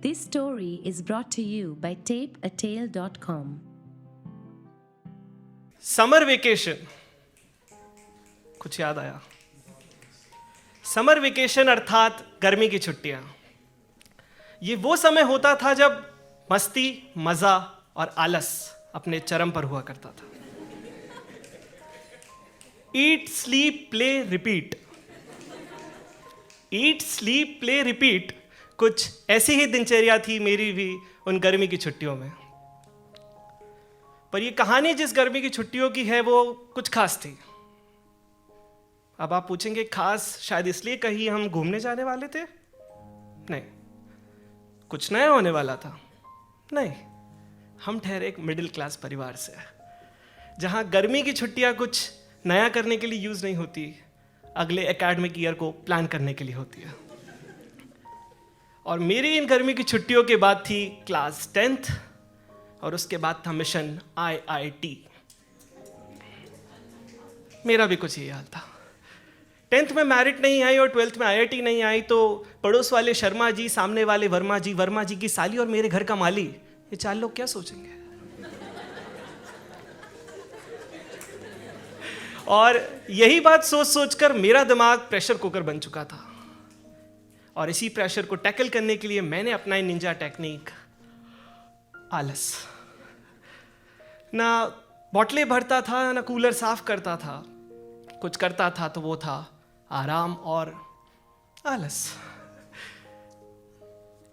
This story is brought to you by tapeatale.com. Summer vacation, कुछ याद आया? Summer vacation अर्थात गर्मी की छुट्टियां। ये वो समय होता था जब मस्ती, मजा और आलस अपने चरम पर हुआ करता था। ईट, स्लीप, प्ले, रिपीट। ईट, स्लीप, प्ले, रिपीट कुछ ऐसी ही दिनचर्या थी मेरी भी उन गर्मी की छुट्टियों में। पर ये कहानी जिस गर्मी की छुट्टियों की है वो कुछ खास थी। अब आप पूछेंगे खास शायद इसलिए कहीं हम घूमने जाने वाले थे? नहीं। कुछ नया होने वाला था? नहीं। हम ठहरे एक मिडिल क्लास परिवार से, जहां गर्मी की छुट्टियां कुछ नया करने के लिए यूज नहीं होती, अगले एकेडमिक ईयर को प्लान करने के लिए होती है। और मेरी इन गर्मी की छुट्टियों के बाद थी क्लास 10th और उसके बाद था मिशन IIT। मेरा भी कुछ ये हाल था। 10th में मेरिट नहीं आई और 12th में IIT नहीं आई तो पड़ोस वाले शर्मा जी, सामने वाले वर्मा जी की साली और मेरे घर का माली, ये 4 लोग क्या सोचेंगे? और यही बात सोच सोचकर मेरा दिमाग प्रेशर कुकर बन चुका था। और इसी प्रेशर को टैकल करने के लिए मैंने अपनाई निंजा टेक्निक, आलस। ना बॉटलें भरता था, ना कूलर साफ करता था। कुछ करता था तो वो था आराम और आलस।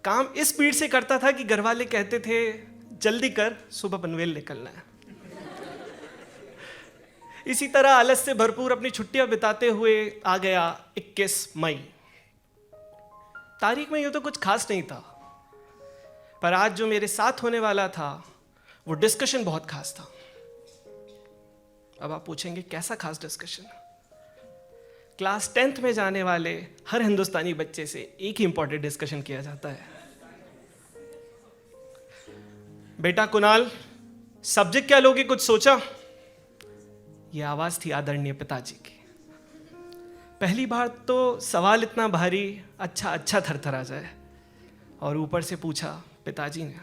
काम इस स्पीड से करता था कि घरवाले कहते थे जल्दी कर, सुबह पनवेल निकलना है। इसी तरह आलस से भरपूर अपनी छुट्टियां बिताते हुए आ गया 21 मई। तारीख में यूं तो कुछ खास नहीं था, पर आज जो मेरे साथ होने वाला था वो डिस्कशन बहुत खास था। अब आप पूछेंगे कैसा खास डिस्कशन? क्लास 10th में जाने वाले हर हिंदुस्तानी बच्चे से एक ही इंपॉर्टेंट डिस्कशन किया जाता है। बेटा कुणाल, सब्जेक्ट क्या लोगे, कुछ सोचा? यह आवाज थी आदरणीय पिताजी की। पहली बार तो सवाल इतना भारी, अच्छा थरथरा जाए। और ऊपर से पूछा पिताजी ने।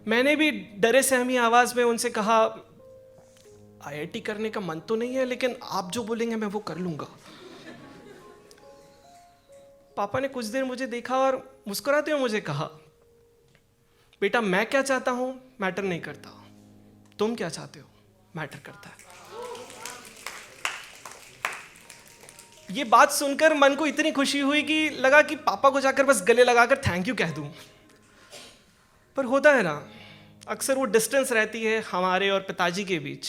मैंने भी डरे सहमी आवाज में उनसे कहा, IIT करने का मन तो नहीं है, लेकिन आप जो बोलेंगे मैं वो कर लूंगा। पापा ने कुछ देर मुझे देखा और मुस्कुराते हुए मुझे कहा, बेटा मैं क्या चाहता हूं मैटर नहीं करता, तुम क्या चाहते हो मैटर करता है। ये बात सुनकर मन को इतनी खुशी हुई कि लगा कि पापा को जाकर बस गले लगाकर थैंक यू कह दूं। पर होता है ना, अक्सर वो डिस्टेंस रहती है हमारे और पिताजी के बीच।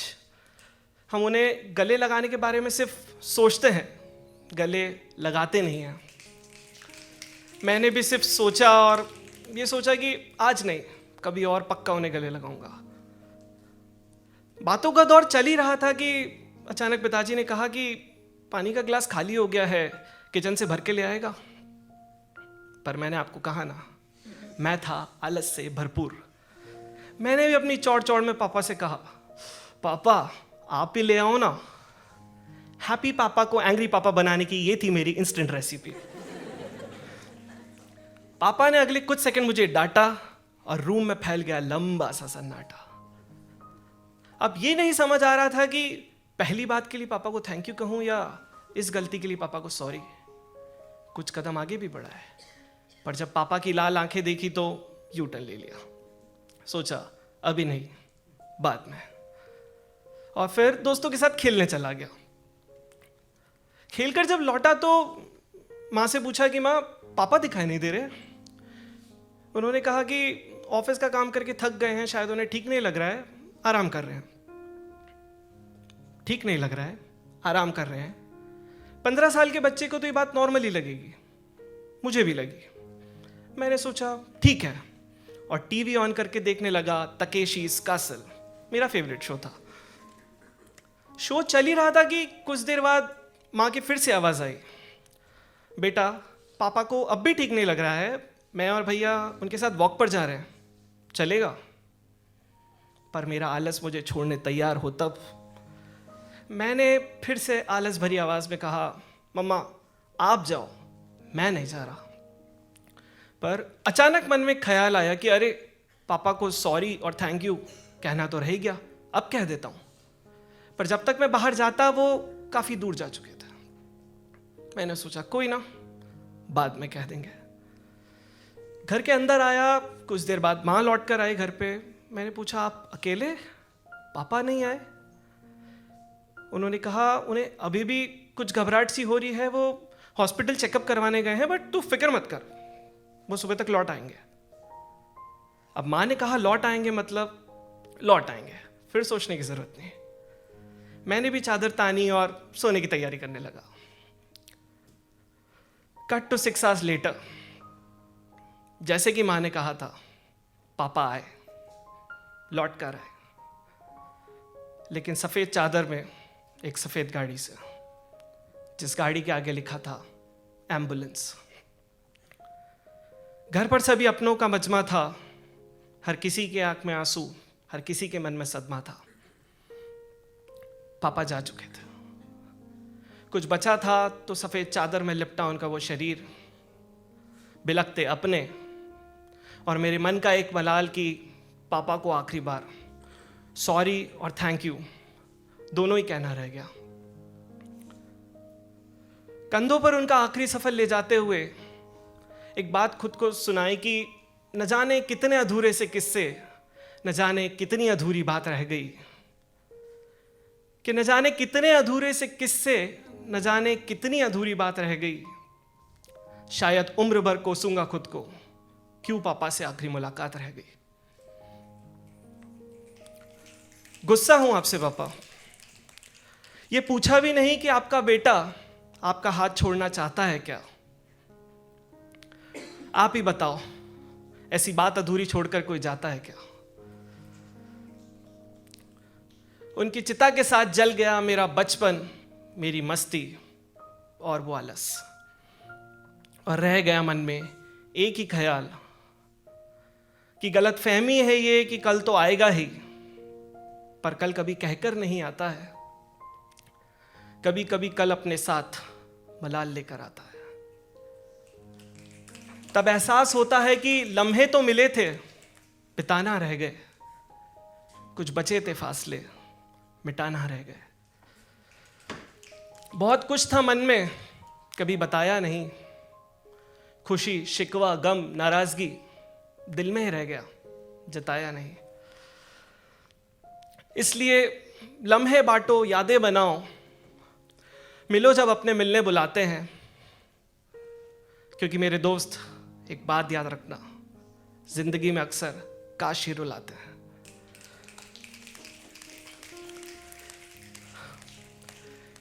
हम उन्हें गले लगाने के बारे में सिर्फ सोचते हैं, गले लगाते नहीं हैं। मैंने भी सिर्फ सोचा और ये सोचा कि आज नहीं, कभी और पक्का उन्हें गले लगाऊंगा। बातों का दौर चल ही रहा था कि अचानक पिताजी ने कहा कि पानी का गिलास खाली हो गया है, किचन से भर के ले आएगा। पर मैंने आपको कहा ना, मैं था आलस से भरपूर। मैंने भी अपनी चौड़ चौड़ में पापा से कहा, पापा आप ही ले आओ ना। हैप्पी पापा को एंग्री पापा बनाने की ये थी मेरी इंस्टेंट रेसिपी। पापा ने अगले कुछ सेकंड मुझे डांटा और रूम में फैल गया लंबा सा सन्नाटा। अब ये नहीं समझ आ रहा था कि पहली बात के लिए पापा को थैंक यू कहूं या इस गलती के लिए पापा को सॉरी। कुछ कदम आगे भी बढ़ा है, पर जब पापा की लाल आंखें देखी तो यू टर्न ले लिया। सोचा अभी नहीं, बाद में। और फिर दोस्तों के साथ खेलने चला गया। खेलकर जब लौटा तो माँ से पूछा कि माँ पापा दिखाई नहीं दे रहे। उन्होंने कहा कि ऑफिस का काम करके थक गए हैं, शायद उन्हें ठीक नहीं लग रहा है, आराम कर रहे हैं। ठीक नहीं लग रहा है, आराम कर रहे हैं। 15 साल के बच्चे को तो ये बात नॉर्मली लगेगी, मुझे भी लगी। मैंने सोचा ठीक है, और टीवी ऑन करके देखने लगा तकेशी's कासल। मेरा फेवरेट शो था। शो चल ही रहा था कि कुछ देर बाद माँ की फिर से आवाज आई, बेटा पापा को अब भी ठीक नहीं लग रहा है, मैं और भैया उनके साथ वॉक पर जा रहे हैं, चलेगा? पर मेरा आलस मुझे छोड़ने तैयार हो तब मैंने फिर से आलस भरी आवाज में कहा, मम्मा आप जाओ, मैं नहीं जा रहा। पर अचानक मन में ख्याल आया कि अरे पापा को सॉरी और थैंक यू कहना तो रह ही गया, अब कह देता हूँ। पर जब तक मैं बाहर जाता वो काफ़ी दूर जा चुके थे। मैंने सोचा कोई ना, बाद में कह देंगे। घर के अंदर आया, कुछ देर बाद माँ लौट कर आई घर पे। मैंने पूछा आप अकेले, पापा नहीं आए? उन्होंने कहा उन्हें अभी भी कुछ घबराहट सी हो रही है, वो हॉस्पिटल चेकअप करवाने गए हैं, बट तू फिक्र मत कर, वो सुबह तक लौट आएंगे। अब माँ ने कहा लौट आएंगे मतलब लौट आएंगे, फिर सोचने की जरूरत नहीं। मैंने भी चादर तानी और सोने की तैयारी करने लगा। कट टू 6 आवर्स लेटर, जैसे कि माँ ने कहा था पापा आए, लौट कर आए, लेकिन सफेद चादर में एक सफेद गाड़ी से, जिस गाड़ी के आगे लिखा था एम्बुलेंस। घर पर सभी अपनों का मजमा था, हर किसी के आंख में आंसू, हर किसी के मन में सदमा था। पापा जा चुके थे, कुछ बचा था तो सफेद चादर में लिपटा उनका वो शरीर, बिलखते अपने और मेरे मन का एक मलाल कि पापा को आखिरी बार सॉरी और थैंक यू दोनों ही कहना रह गया। कंधों पर उनका आखिरी सफर ले जाते हुए एक बात खुद को सुनाई कि न जाने कितने अधूरे से किस्से, न जाने कितनी अधूरी बात रह गई, कि न जाने कितने अधूरे से किस्से, न जाने कितनी अधूरी बात रह गई। शायद उम्र भर कोसूंगा खुद को, क्यों पापा से आखिरी मुलाकात रह गई। गुस्सा हूं आपसे पापा, ये पूछा भी नहीं कि आपका बेटा आपका हाथ छोड़ना चाहता है क्या। आप ही बताओ, ऐसी बात अधूरी छोड़कर कोई जाता है क्या। उनकी चिता के साथ जल गया मेरा बचपन, मेरी मस्ती और वो आलस, और रह गया मन में एक ही ख्याल कि गलत फहमी है ये कि कल तो आएगा ही, पर कल कभी कहकर नहीं आता है। कभी कभी कल अपने साथ मलाल लेकर आता है। तब एहसास होता है कि लम्हे तो मिले थे, बिताना रह गए, कुछ बचे थे फासले, मिटाना रह गए। बहुत कुछ था मन में, कभी बताया नहीं, खुशी, शिकवा, गम, नाराजगी दिल में ही रह गया, जताया नहीं। इसलिए लम्हे बांटो, यादें बनाओ, मिलो जब अपने मिलने बुलाते हैं। क्योंकि मेरे दोस्त, एक बात याद रखना, जिंदगी में अक्सर काश ही रुलाते हैं।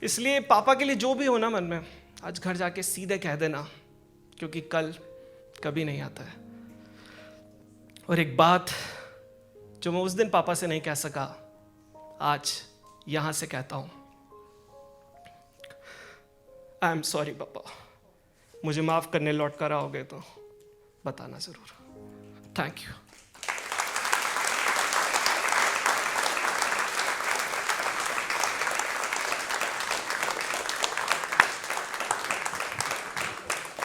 इसलिए पापा के लिए जो भी हो ना मन में, आज घर जाके सीधे कह देना, क्योंकि कल कभी नहीं आता है। और एक बात जो मैं उस दिन पापा से नहीं कह सका, आज यहां से कहता हूं, आई एम सॉरी पापा। मुझे माफ करने लौट कर आओगे तो बताना जरूर। Thank you.